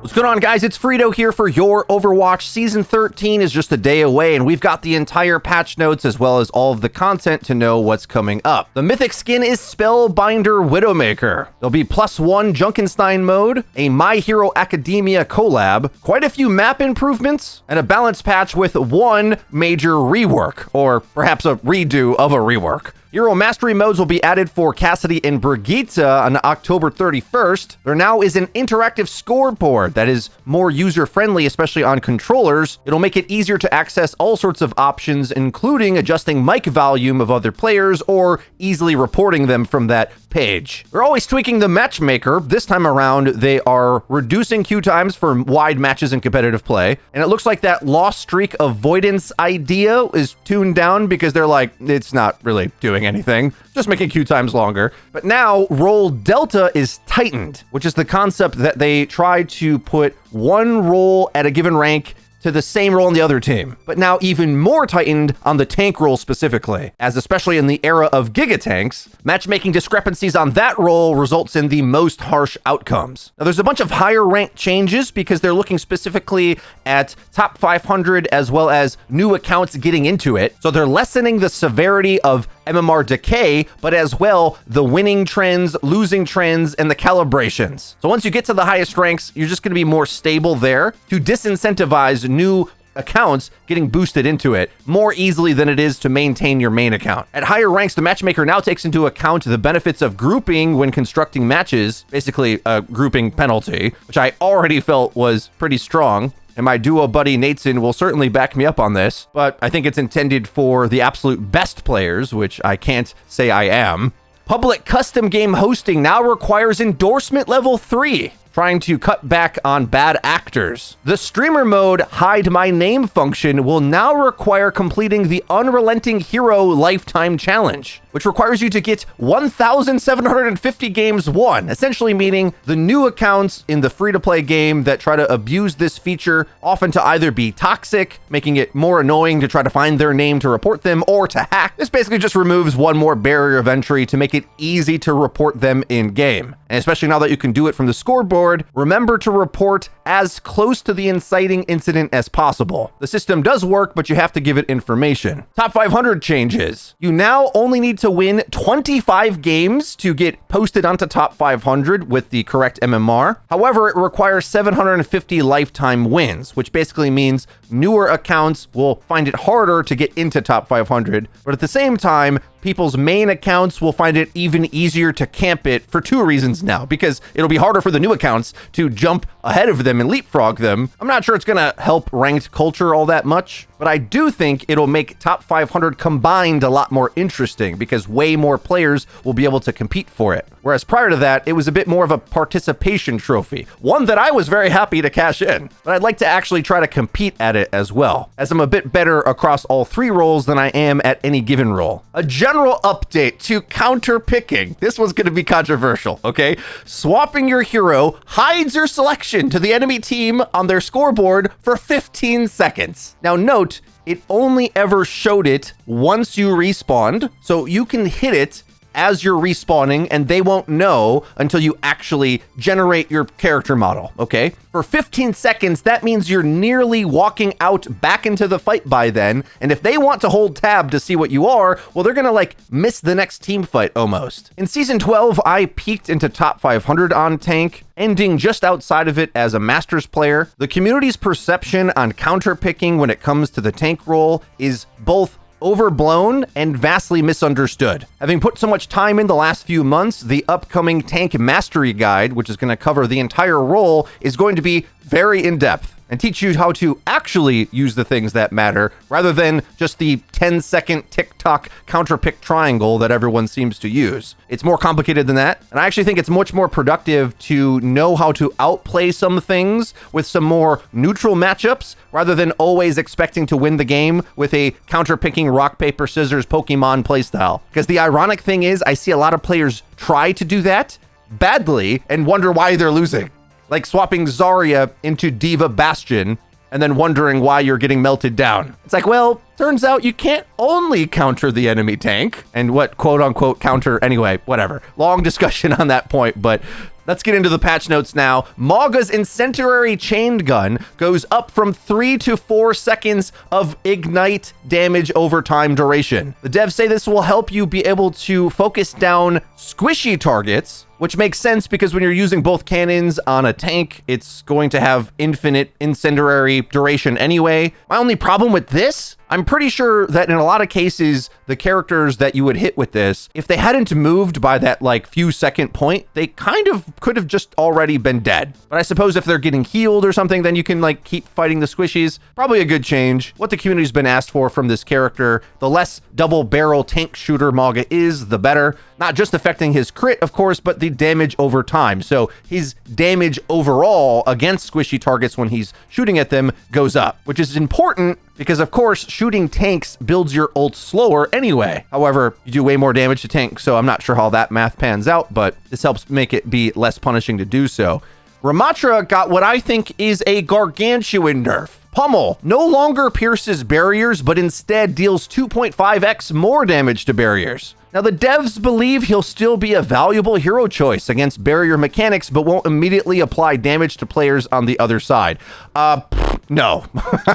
What's going on, guys? It's Frito here for your Overwatch. Season 13 is just a day away, and we've got the entire patch notes as well as all of the content to know what's coming up. The mythic skin is Spellbinder Widowmaker. There'll be +1 Junkenstein mode, a My Hero Academia collab, quite a few map improvements, and a balance patch with one major rework, or perhaps a redo of a rework. Hero Mastery modes will be added for Cassidy and Brigitte on October 31st. There now is an interactive scoreboard that is more user-friendly, especially on controllers. It'll make it easier to access all sorts of options, including adjusting mic volume of other players or easily reporting them from that page. They're always tweaking the matchmaker. This time around, they are reducing queue times for wide matches in competitive play. And it looks like that lost streak avoidance idea is tuned down because they're like, it's not really doing anything, just making queue times longer. But now role delta is tightened, which is the concept that they try to put one role at a given rank to the same role on the other team, but now even more tightened on the tank role specifically, as especially in the era of Giga Tanks, matchmaking discrepancies on that role results in the most harsh outcomes. Now, there's a bunch of higher rank changes because they're looking specifically at top 500 as well as new accounts getting into it. So they're lessening the severity of MMR decay, but as well the winning trends, losing trends, and the calibrations. So once you get to the highest ranks, you're just going to be more stable there to disincentivize new accounts getting boosted into it more easily than it is to maintain your main account. At higher ranks, the matchmaker now takes into account the benefits of grouping when constructing matches, basically a grouping penalty, which I already felt was pretty strong. And my duo buddy Nateson will certainly back me up on this, but I think it's intended for the absolute best players, which I can't say I am. Public custom game hosting now requires endorsement level 3. Trying to cut back on bad actors. The streamer mode hide my name function will now require completing the unrelenting hero lifetime challenge, which requires you to get 1,750 games won, essentially meaning the new accounts in the free-to-play game that try to abuse this feature, often to either be toxic, making it more annoying to try to find their name to report them, or to hack. This basically just removes one more barrier of entry to make it easy to report them in-game. And especially now that you can do it from the scoreboard, remember to report as close to the inciting incident as possible. The system does work, but you have to give it information. Top 500 changes. You now only need to win 25 games to get posted onto top 500 with the correct MMR. However, it requires 750 lifetime wins, which basically means newer accounts will find it harder to get into top 500. But at the same time, people's main accounts will find it even easier to camp it for two reasons now, because it'll be harder for the new accounts to jump ahead of them and leapfrog them. I'm not sure it's going to help ranked culture all that much, but I do think it'll make top 500 combined a lot more interesting because way more players will be able to compete for it. Whereas prior to that, it was a bit more of a participation trophy, one that I was very happy to cash in, but I'd like to actually try to compete at it as well, as I'm a bit better across all three roles than I am at any given role. A general update to counter picking. This one's going to be controversial, okay? Swapping your hero hides your selection to the enemy team on their scoreboard for 15 seconds. Now note, it only ever showed it once you respawned, so you can hit it as you're respawning and they won't know until you actually generate your character model, okay? For 15 seconds, that means you're nearly walking out back into the fight by then, and if they want to hold tab to see what you are, well, they're gonna like miss the next team fight almost. In Season 12, I peaked into top 500 on tank, ending just outside of it as a Masters player. The community's perception on counter-picking when it comes to the tank role is both overblown and vastly misunderstood. Having put so much time in the last few months, the upcoming Tank Mastery Guide, which is going to cover the entire role, is going to be very in-depth and teach you how to actually use the things that matter rather than just the 10-second TikTok counterpick triangle that everyone seems to use. It's more complicated than that, and I actually think it's much more productive to know how to outplay some things with some more neutral matchups rather than always expecting to win the game with a counterpicking rock, paper, scissors Pokemon playstyle. Because the ironic thing is, I see a lot of players try to do that badly and wonder why they're losing. Like swapping Zarya into Diva Bastion and then wondering why you're getting melted down. It's like, well, turns out you can't only counter the enemy tank and what quote unquote counter anyway, whatever. Long discussion on that point, but let's get into the patch notes now. Mauga's incendiary chained gun goes up from 3 to 4 seconds of ignite damage over time duration. The devs say this will help you be able to focus down squishy targets, which makes sense because when you're using both cannons on a tank, it's going to have infinite incendiary duration anyway. My only problem with this, I'm pretty sure that in a lot of cases, the characters that you would hit with this, if they hadn't moved by that like few second point, they kind of could have just already been dead. But I suppose if they're getting healed or something, then you can like keep fighting the squishies. Probably a good change. What the community's been asked for from this character, the less double barrel tank shooter Mauga is, the better. Not just affecting his crit, of course, but the damage over time. So his damage overall against squishy targets when he's shooting at them goes up, which is important because, of course, shooting tanks builds your ult slower anyway. However, you do way more damage to tanks, so I'm not sure how that math pans out, but this helps make it be less punishing to do so. Ramattra got what I think is a gargantuan nerf. Pummel no longer pierces barriers, but instead deals 2.5x more damage to barriers. Now, the devs believe he'll still be a valuable hero choice against barrier mechanics, but won't immediately apply damage to players on the other side. No,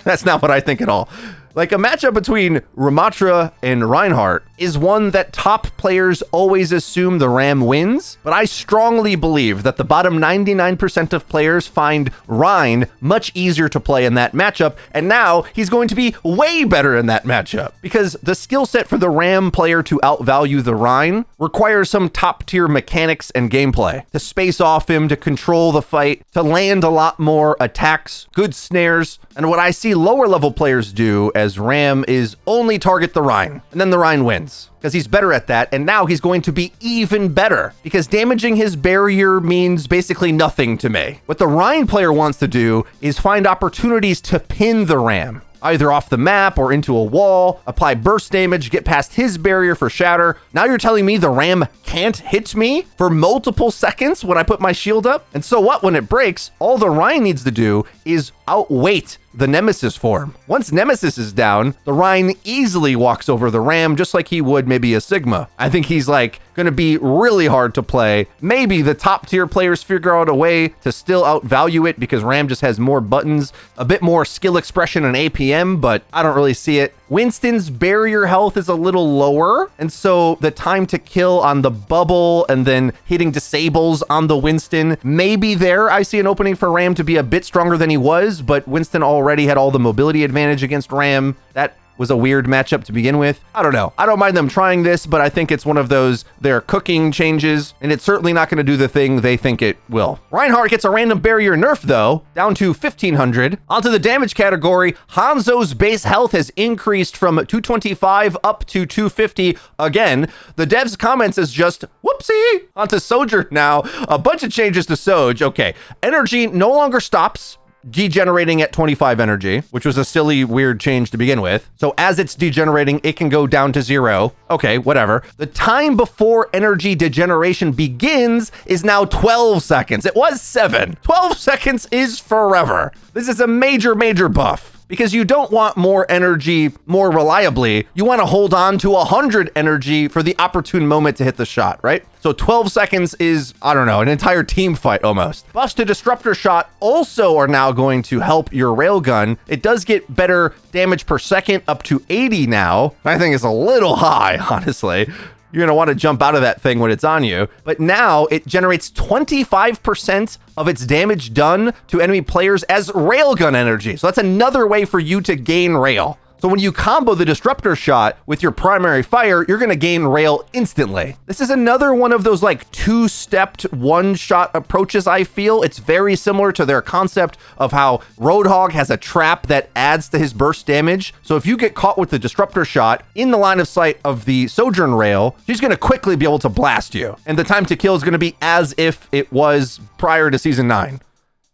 that's not what I think at all. Like, a matchup between Ramattra and Reinhardt is one that top players always assume the Ram wins, but I strongly believe that the bottom 99% of players find Rein much easier to play in that matchup, and now he's going to be way better in that matchup, because the skill set for the Ram player to outvalue the Rein requires some top-tier mechanics and gameplay, to space off him, to control the fight, to land a lot more attacks, good snares, and what I see lower-level players do as Ram is only target the Rein, and then the Rein wins, because he's better at that, and now he's going to be even better, because damaging his barrier means basically nothing to me. What the Rein player wants to do is find opportunities to pin the Ram, either off the map or into a wall, apply burst damage, get past his barrier for shatter. Now you're telling me the Ram can't hit me for multiple seconds when I put my shield up? And so what, when it breaks, all the Rein needs to do is outweight the Nemesis form. Once Nemesis is down, the Rein easily walks over the Ram just like he would maybe a Sigma. I think he's like gonna be really hard to play. Maybe the top tier players figure out a way to still outvalue it because Ram just has more buttons, a bit more skill expression and APM, but I don't really see it. Winston's barrier health is a little lower, and so the time to kill on the bubble and then hitting disables on the Winston, maybe there I see an opening for Ram to be a bit stronger than he was, but Winston already had all the mobility advantage against Ram. That was a weird matchup to begin with. I don't know. I don't mind them trying this, but I think it's one of those they're cooking changes, and it's certainly not going to do the thing they think it will. Reinhardt gets a random barrier nerf, though, down to 1500. Onto the damage category, Hanzo's base health has increased from 225 up to 250 again. The devs' comments is just, whoopsie. Onto Sojourn now. A bunch of changes to Soj. Okay, energy no longer stops degenerating at 25 energy, which was a silly, weird change to begin with. So as it's degenerating, it can go down to 0. Okay, whatever. The time before energy degeneration begins is now 12 seconds. It was 7. 12 seconds is forever. This is a major, major buff. Because you don't want more energy more reliably. You want to hold on to 100 energy for the opportune moment to hit the shot, right? So 12 seconds is, I don't know, an entire team fight almost. Buffs to Disruptor Shot also are now going to help your railgun. It does get better damage per second, up to 80 now. I think it's a little high, honestly. You're going to want to jump out of that thing when it's on you. But now it generates 25% of its damage done to enemy players as railgun energy. So that's another way for you to gain rail. So when you combo the Disruptor Shot with your primary fire, you're going to gain rail instantly. This is another one of those like two-stepped one-shot approaches, I feel. It's very similar to their concept of how Roadhog has a trap that adds to his burst damage. So if you get caught with the Disruptor Shot in the line of sight of the Sojourn rail, she's going to quickly be able to blast you. And the time to kill is going to be as if it was prior to Season 9.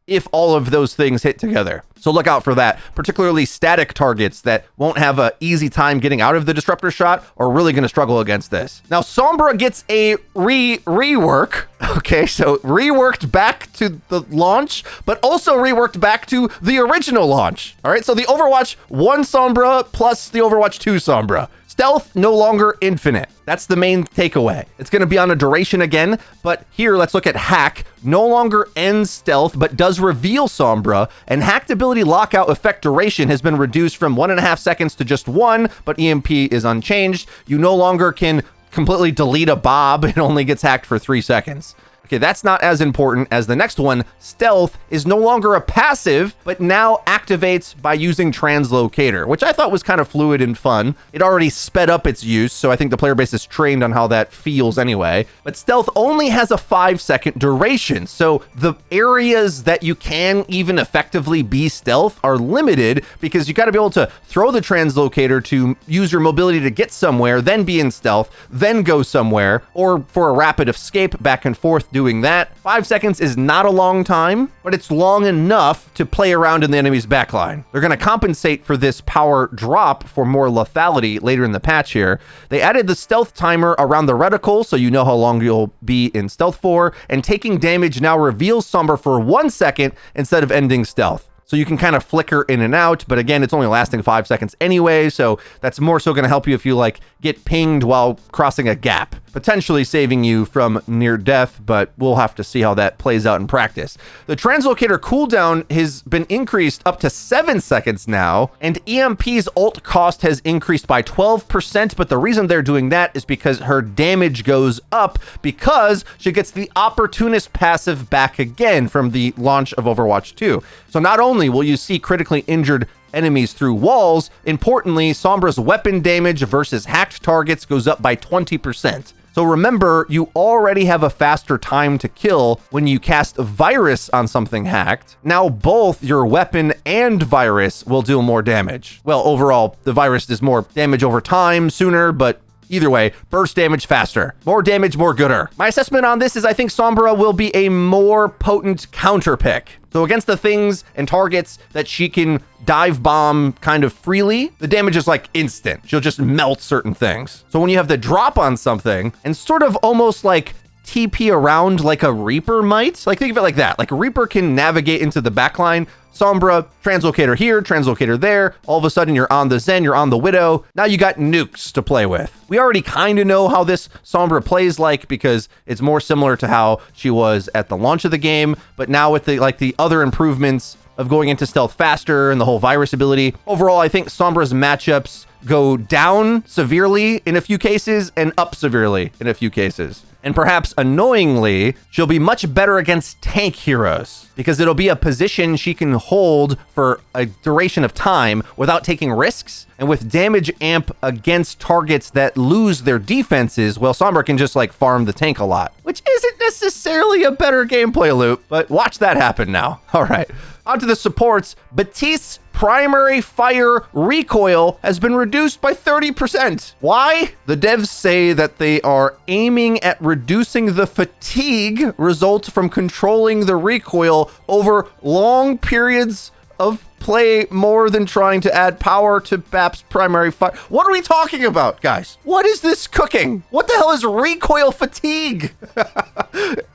If all of those things hit together. So look out for that, particularly static targets that won't have an easy time getting out of the Disruptor Shot are really going to struggle against this. Now, Sombra gets a rework. Okay, so reworked back to the launch, but also reworked back to the original launch. All right, so the Overwatch 1 Sombra plus the Overwatch 2 Sombra. Stealth no longer infinite. That's the main takeaway. It's going to be on a duration again, but here let's look at Hack. No longer ends stealth, but does reveal Sombra, and hacked ability lockout effect duration has been reduced from 1.5 seconds to just 1, but EMP is unchanged. You no longer can completely delete a Bob. It only gets hacked for 3 seconds. Okay, that's not as important as the next one. Stealth is no longer a passive, but now activates by using Translocator, which I thought was kind of fluid and fun. It already sped up its use, so I think the player base is trained on how that feels anyway. But Stealth only has a 5-second duration, so the areas that you can even effectively be Stealth are limited because you got to be able to throw the Translocator to use your mobility to get somewhere, then be in Stealth, then go somewhere, or for a rapid escape back and forth doing that. 5 seconds is not a long time, but it's long enough to play around in the enemy's backline. They're going to compensate for this power drop for more lethality later in the patch here. They added the stealth timer around the reticle, so you know how long you'll be in stealth for, and taking damage now reveals Sombra for 1 second instead of ending stealth. So you can kind of flicker in and out, but again, it's only lasting 5 seconds anyway, so that's more so going to help you if you like get pinged while crossing a gap, potentially saving you from near death, but we'll have to see how that plays out in practice. The Translocator cooldown has been increased up to 7 seconds now, and EMP's ult cost has increased by 12%, but the reason they're doing that is because her damage goes up because she gets the Opportunist passive back again from the launch of Overwatch 2. So not only will you see critically injured enemies through walls, importantly, Sombra's weapon damage versus hacked targets goes up by 20%. So remember, you already have a faster time to kill when you cast Virus on something hacked. Now both your weapon and Virus will do more damage. Well, overall, the Virus does more damage over time, sooner, but either way, burst damage faster. More damage, more gooder. My assessment on this is I think Sombra will be a more potent counter pick. So against the things and targets that she can dive bomb kind of freely, the damage is like instant. She'll just melt certain things. So when you have the drop on something and sort of almost like TP around like a Reaper might, like think of it like that. Like a Reaper can navigate into the backline. Sombra, Translocator here, Translocator there. All of a sudden you're on the Zen, you're on the Widow. Now you got nukes to play with. We already kind of know how this Sombra plays like because it's more similar to how she was at the launch of the game, but now with the other improvements of going into stealth faster and the whole Virus ability. Overall, I think Sombra's matchups go down severely in a few cases and up severely in a few cases. And perhaps annoyingly, she'll be much better against tank heroes because it'll be a position she can hold for a duration of time without taking risks. And with damage amp against targets that lose their defenses, well, Sombra can just like farm the tank a lot, which isn't necessarily a better gameplay loop, but watch that happen now. All right, on to the supports. Baptiste's primary fire recoil has been reduced by 30%. Why? The devs say that they are aiming at reducing the fatigue result from controlling the recoil over long periods of play more than trying to add power to BAP's primary fire. What are we talking about, guys? What is this cooking? What the hell is recoil fatigue?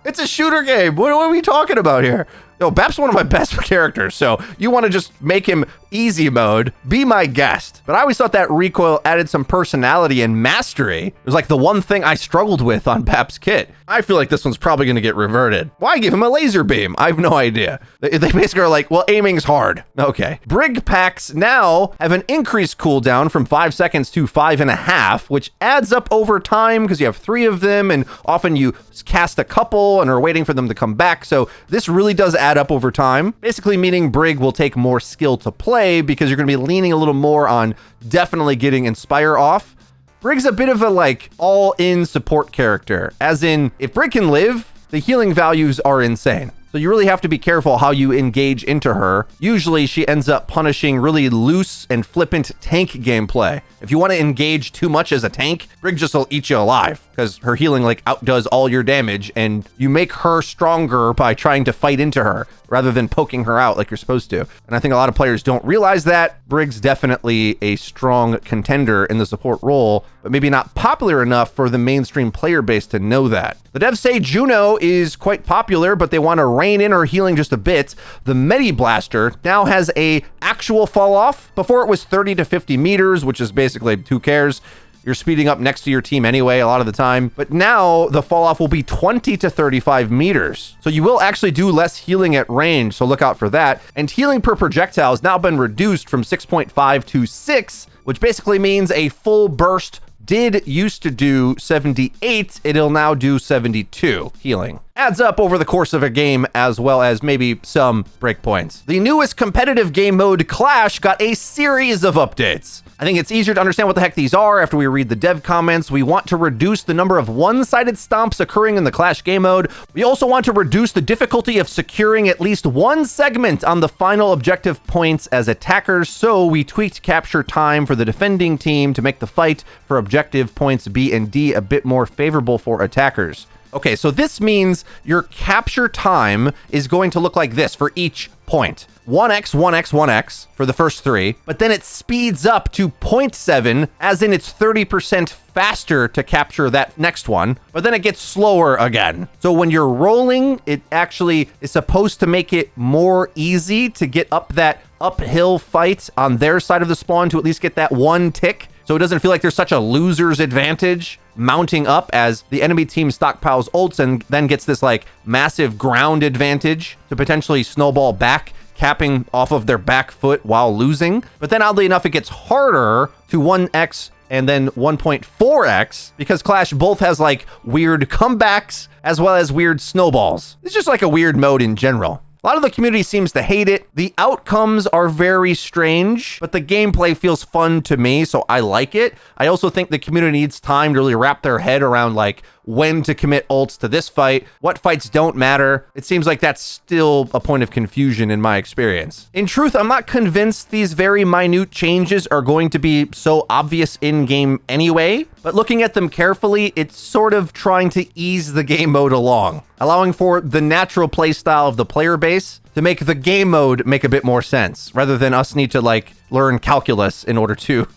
It's a shooter game. What are we talking about here? No, BAP's one of my best characters, so you want to just make him easy mode, be my guest. But I always thought that recoil added some personality and mastery. It was like the one thing I struggled with on BAP's kit. I feel like this one's probably going to get reverted. Why give him a laser beam? I have no idea. They basically are like, well, aiming's hard. Okay. Brig packs now have an increased cooldown from 5 seconds to 5.5, which adds up over time because you have 3 of them, and often you cast a couple and are waiting for them to come back. So this really does add up over time, basically meaning Brig will take more skill to play because you're going to be leaning a little more on definitely getting Inspire off. Brig's a bit of a like all-in support character, as in if Brig can live, the healing values are insane. So you really have to be careful how you engage into her. Usually she ends up punishing really loose and flippant tank gameplay. If you want to engage too much as a tank, Brig just will eat you alive because her healing like outdoes all your damage, and you make her stronger by trying to fight into her rather than poking her out like you're supposed to. And I think a lot of players don't realize that. Brig's definitely a strong contender in the support role, but maybe not popular enough for the mainstream player base to know that. The devs say Juno is quite popular, but they want to rein in her healing just a bit. The Medi Blaster now has a actual fall off. Before it was 30 to 50 meters, which is basically who cares. you're speeding up next to your team anyway a lot of the time. But now the fall off will be 20 to 35 meters. So you will actually do less healing at range, so look out for that. And healing per projectile has now been reduced from 6.5 to 6, which basically means a full burst used to do 78, it'll now do 72 healing. Adds up over the course of a game, as well as maybe some breakpoints. The newest competitive game mode, Clash, got a series of updates. I think it's easier to understand what the heck these are after we read the dev comments. We want to reduce the number of one-sided stomps occurring in the Clash game mode. We also want to reduce the difficulty of securing at least one segment on the final objective points as attackers, so we tweaked capture time for the defending team to make the fight for objective points B and D a bit more favorable for attackers. Okay, so this means your capture time is going to look like this for each point. 1x, 1x, 1x for the first 3, but then it speeds up to 0.7, as in it's 30% faster to capture that next one, but then it gets slower again. So when you're rolling, it actually is supposed to make it more easy to get up that uphill fight on their side of the spawn to at least get that one tick. So it doesn't feel like there's such a loser's advantage mounting up as the enemy team stockpiles ults and then gets this like massive ground advantage to potentially snowball back, capping off of their back foot while losing. But then oddly enough, it gets harder to 1x and then 1.4x because Clash both has like weird comebacks as well as weird snowballs. It's just like a weird mode in general. A lot of the community seems to hate it. The outcomes are very strange, but the gameplay feels fun to me, so I like it. I also think the community needs time to really wrap their head around like when to commit ults to this fight, what fights don't matter. It seems like that's still a point of confusion in my experience. In truth, I'm not convinced these very minute changes are going to be so obvious in-game anyway, but looking at them carefully, it's sort of trying to ease the game mode along, allowing for the natural playstyle of the player base to make the game mode make a bit more sense, rather than us need to like learn calculus in order to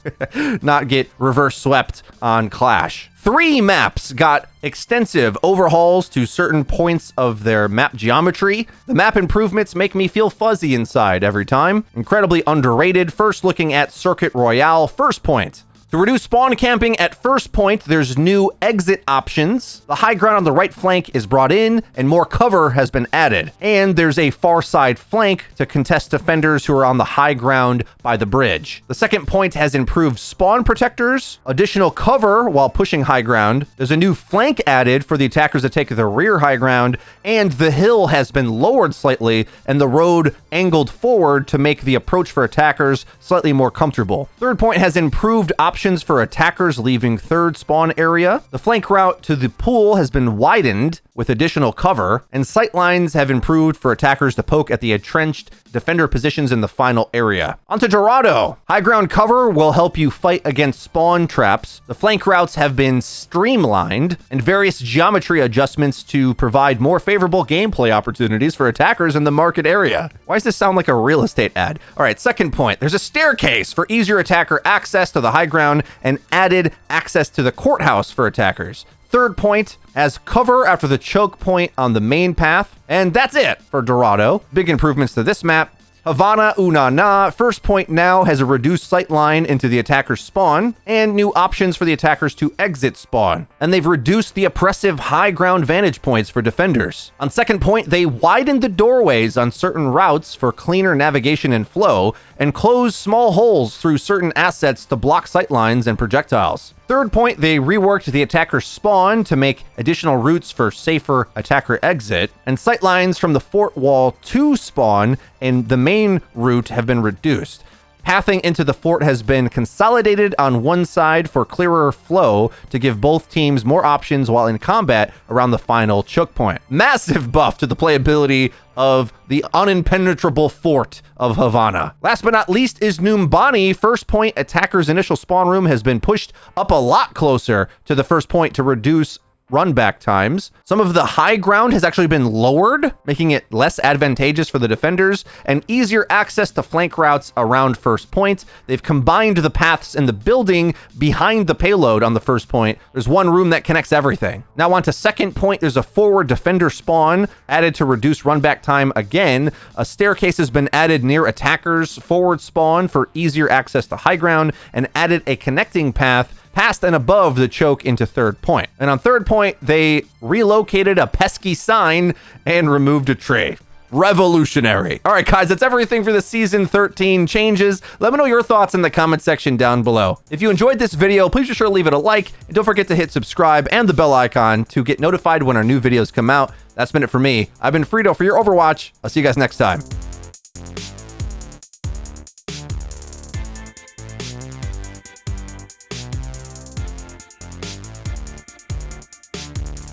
not get reverse swept on Clash. 3 maps got extensive overhauls to certain points of their map geometry. The map improvements make me feel fuzzy inside every time. Incredibly underrated. First, looking at Circuit Royale, first point. To reduce spawn camping at first point, there's new exit options. The high ground on the right flank is brought in, and more cover has been added. And there's a far side flank to contest defenders who are on the high ground by the bridge. The second point has improved spawn protectors, additional cover while pushing high ground. There's a new flank added for the attackers that take the rear high ground, and the hill has been lowered slightly, and the road angled forward to make the approach for attackers slightly more comfortable. Third point has improved options for attackers leaving third spawn area. The flank route to the pool has been widened with additional cover, and sight lines have improved for attackers to poke at the entrenched defender positions in the final area. Onto Dorodo. High ground cover will help you fight against spawn traps. The flank routes have been streamlined, and various geometry adjustments to provide more favorable gameplay opportunities for attackers in the market area. Why does this sound like a real estate ad? All right, second point. There's a staircase for easier attacker access to the high ground and added access to the courthouse for attackers. Third point has cover after the choke point on the main path. And that's it for Dorodo. Big improvements to this map. Havana Unana, first point now has a reduced sight line into the attacker's spawn and new options for the attackers to exit spawn. And they've reduced the oppressive high ground vantage points for defenders. On second point, they widened the doorways on certain routes for cleaner navigation and flow and closed small holes through certain assets to block sight lines and projectiles. Third point, they reworked the attacker's spawn to make additional routes for safer attacker exit, and sight lines from the fort wall to spawn and the main route have been reduced. Pathing into the fort has been consolidated on one side for clearer flow to give both teams more options while in combat around the final choke point. Massive buff to the playability of the unimpenetrable fort of Havana. Last but not least is Numbani. First point, attacker's initial spawn room has been pushed up a lot closer to the first point to reduce run back times. Some of the high ground has actually been lowered, making it less advantageous for the defenders, and easier access to flank routes around first point. They've combined the paths in the building behind the payload on the first point. There's one room that connects everything. Now on to second point, there's a forward defender spawn added to reduce run back time again. A staircase has been added near attackers' forward spawn for easier access to high ground, and added a connecting path past and above the choke into third point. And on third point, they relocated a pesky sign and removed a tree. Revolutionary. All right, guys, that's everything for the season 13 changes. Let me know your thoughts in the comment section down below. If you enjoyed this video, please be sure to leave it a like, and don't forget to hit subscribe and the bell icon to get notified when our new videos come out. That's been it for me. I've been Frito for your Overwatch. I'll see you guys next time.